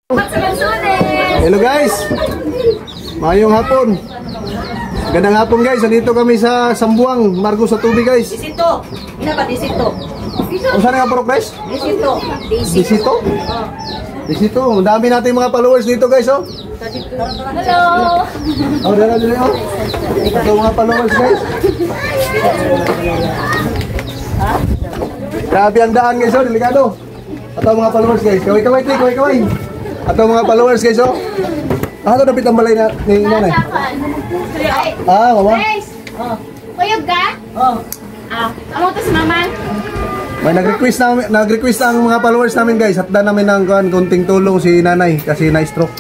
Hello guys, mayong hapon. Gandang hapon guys, nandito kami sa Sambuang, Margo sa Tubig guys. Disito, ina ba disito? O saan nga progress? Disito. Disito? Disito, ang dami natin mga followers dito guys oh. Hello. Oh, dala oh. Ito mga followers guys. Grabe ang daan guys oh, delikado. Ito mga followers guys, kaway. Ito mga followers guys oh. Ito napit ang balay na ni nanay. Mama. Oh. Kuyog ka? Oh. Amo to si mama. May nag-request ang mga followers namin guys. Hatda namin ng konting tulong si nanay kasi na-stroke.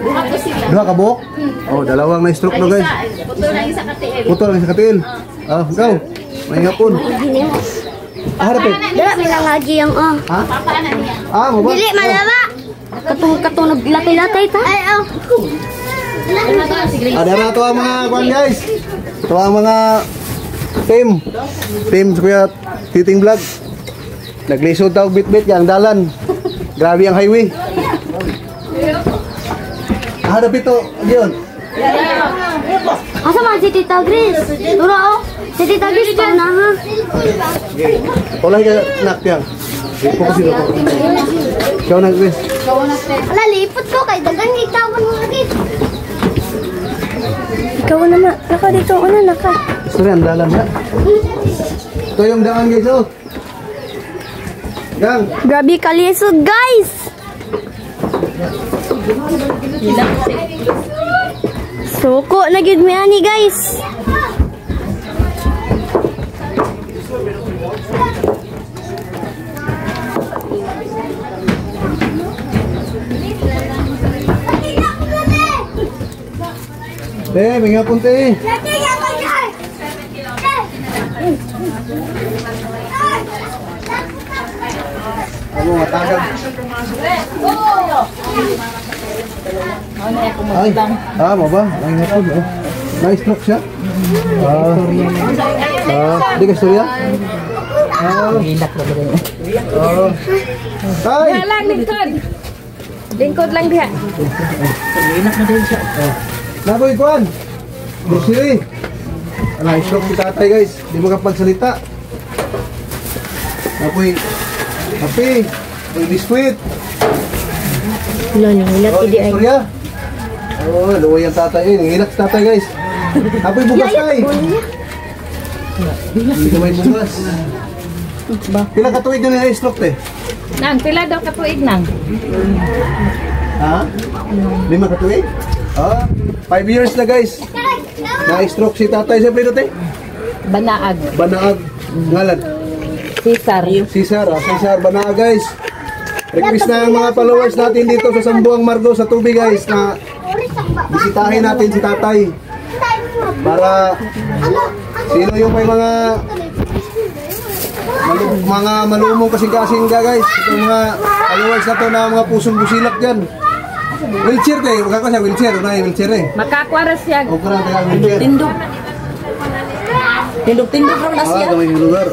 Buhat ko sila. Duha ka buhok? Oh, dalawang na-stroke no guys. Putol lang isa katiil. Putol lang sa katiil. Go. May hapon. Harapin. Dala may nangagi ang Ha? Papaanan niya. Mo ba? Dili madala. Katong naglatay-latay ta. Ay Ada na to ang mga kwan guys. Ito ang mga team sa Kuya Titing Vlog. Naglisod daw bit-bit yang dalan. Grabe ang highway. Harap ito, yun. asa man si Tita Gris? Dura si Tita Gris pa na ha. Tulay ka nak yang. Fokus dito. Ikaw na Gris. Ala lipot ko kay dagan itawan mo lagi. Ikaw na naka dito naka. Sorry ang dalan ha. Ito yung daan guys oh. Gang. Grabe kalisod guys. Suko na gid mi ani guys. May nga punti. Ano matagal? Ay, mo ba? Ay nga po. Na-stroke siya? Hindi ka storya? Tay! Lang lingkod. Lingkod lang diha. Inak na din siya. Naboy kuan. Busiri. Na-stroke si tatay guys. Di makapagsalita. Naboy. Happy. May biskuit. Hilak idi ay. Storya. Oh, luway ang tatay. Nangilak si tatay guys. Naboy bugas kay. Hindi ka may bugas. Pila ka tuig na na-stroke te? Nang pila daw ka tuig nang. Ha? 5 ka tuig? 5 years na guys. Na-stroke si tatay. Siyempre ito te? Banaag. Banaag. Ngalan? Cesar. Cesar Banaag guys. Request na ang mga followers natin dito sa Sambuang Margo sa Tubig guys na bisitahin natin si tatay. Para sino yung may mga malumong kasing-kasing guys. Ito mga followers na to na mga pusong busilak dyan. Wheelchair tayo, magkakasya wheelchair. Una yung wheelchair eh. Makakwaras siya. O ka na tayo wheelchair. Tindog ron na siya. Gamay yung lugar.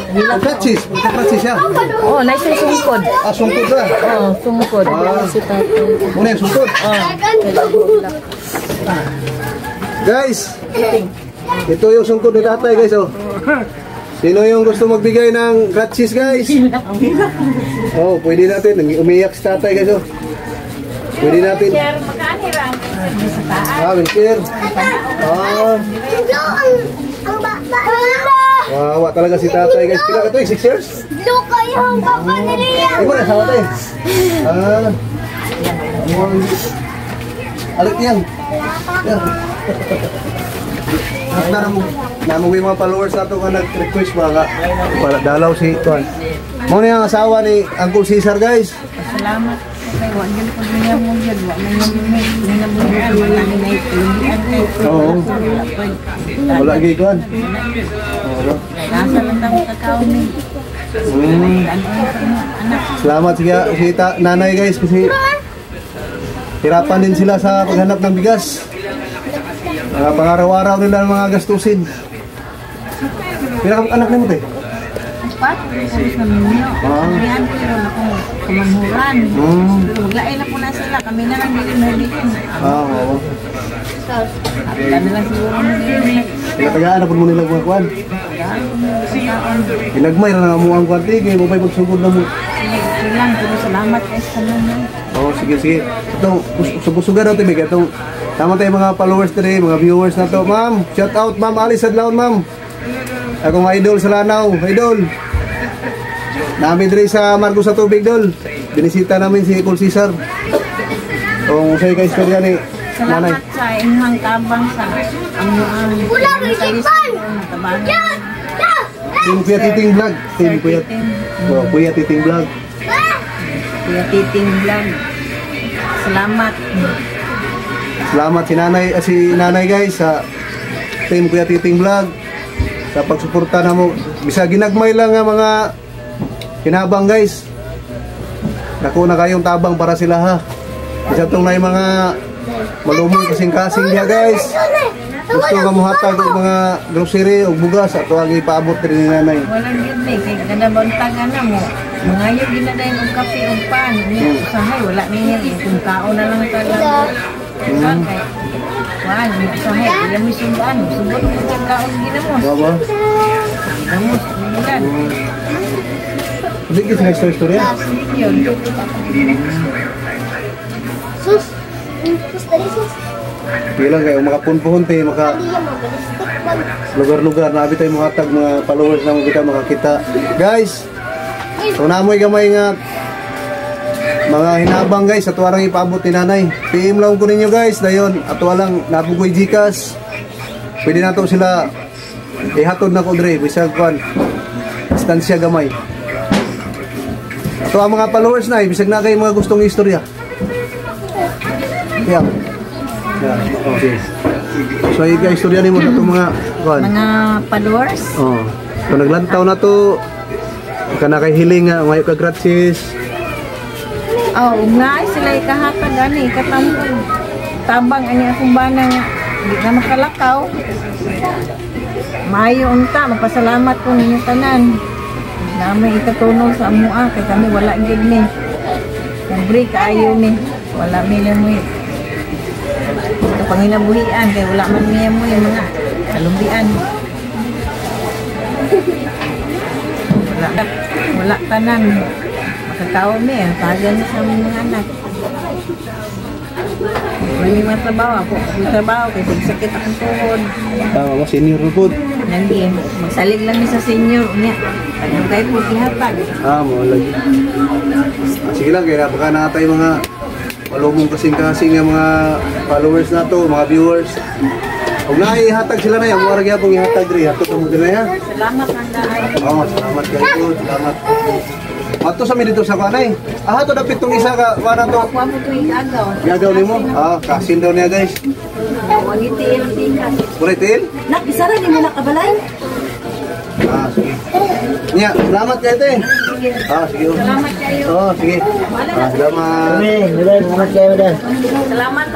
Magkakratsis siya. Oh, naisay sungkod. Sungkod na. Oh, sungkod. Si tatay. Muna yung sungkod. Guys, ito yung sungkod ni tatay guys oh. Sino yung gusto magbigay ng kratsis guys? Oh, pwede natin. Umiyak si tatay guys oh. Pwede natin. Wheelchair. Wawa talaga si tatay guys. Pila ka to 6 years? Luka yung papa nila. Ay mo na sawa tayo. Alik yan. Namuwi mga followers na ito nga nag-request para dalaw si Tuan. Muna yung asawa ni Uncle Cesar guys. Salamat. Oo. Wala lagi Tuan. Salamat si nanay guys kasi hirapan din sila sa paghanap ng bigas. Pang-araw-araw nila ang mga gastusin. Pila ka anak nimo te? Pat, pulis na ninyo. Sabihan ko yun ako, kamanhuran. Maglain na po na sila, kami na lang dilin. Oo. Dami lang siguro na din. Pinatagaan na po mo nila mga kwan. Pinagmay na nga mo ang kwan. Tigay mo ba'y magsugod na mo? Sige lang, pero salamat guys sa mga. Oo, sige, sige. Itong, subusugan natin, Mig. Itong, tama tayo mga followers today, mga viewers na to. Ma'am, shout out, Ma'am Alice Adlaon, Ma'am. Akong idol sa Lanao, idol. Namin rin sa Marcos sa Tubig, Dol. Binisita namin si Col Cesar. Kung sa'yo ka istorya ni nanay. Salamat sa inyong tabang sa ang Team Kuya Titing Vlog. Team Kuya, Kuya Titing Vlog. Kuya Titing Vlog. Salamat. Salamat si nanay guys sa Team Kuya Titing Vlog sa pagsuporta na mo. Bisa ginagmay lang nga mga kinabang guys. Naku na kayong tabang para sila ha. Bisa itong na yung mga malumong kasing-kasing niya guys. Gusto nga muhatag og mga grocery o bugas at ang ipaabot rin ni nanay. Walang gid kay kada bantagan na mo. Mga yung ginadayon og kape og pan. Usahay wala niya kung kaon na lang talaga. Okay. Wan, usahay wala mi sundan. Subot mo kaon ginamos. Baba. Ginamos, bulan. Sige sa istorya. Yun. Sus. Sus, tadi sus. Bilang kayo mga punpuhon tayo maka Iya, mau balistik bang. lugar-lugar na abit tayo muhatag mga followers na mo kita makakita. Guys, kung namoy gamay nga mga hinabang guys, ato arang ipaabot ni nanay. PM lang ko ninyo guys, dayon ato lang napugoy Gcash. Pwede na to sila ihatod na ko dre, bisag kwan. Distansya gamay. Ato ang mga followers na, bisag na kayo mga gustong istorya. Yeah. Okay. So ay guys, istorya nimo sa itong mga kwan. Mga followers. Oh. Kung naglantaw na to, kana kay hiling nga mayo ka gratis. Oh, nga sila ikahatag ani katambong. Tabang ani akong bana nga di na makalakaw. Maayo unta, magpasalamat ko ninyo tanan. Na may ikatulong sa amoa kay kami wala gid ni. Nag-break ayo ni. Wala mi na mo. Panginabuhian kay wala man niya mo yung mga kalumbian. Wala tanan. Makakaon mi ang tagan sa mga anak. May mga trabaho ako. May trabaho kay sakit akong tuhod. Tama mo senior report. Lagi magsalig lang ni sa senior niya. Ano kay po ihatag. Mo lagi. Sige lang kaya baka natay mga malumong kasing-kasing nga mga followers na to, mga viewers. Huwag na ihatag sila na yan. Huwag na pong ihatag rin. Hatod mo din na yan. Salamat ang dahil. Oo, salamat kayo. Salamat. Ato sa dito sa kanay. Ato na pitong isa ka. Wala to. Ako mo ito igagaw. Gagaw ni mo? Kasin daw niya guys. Huwag itiil-tiil. Buritin? Nak, isa rin mo nakabalay. Sige. Nya, salamat kayo te. Sige. Salamat kayo. Sige. Salamat. Salamat.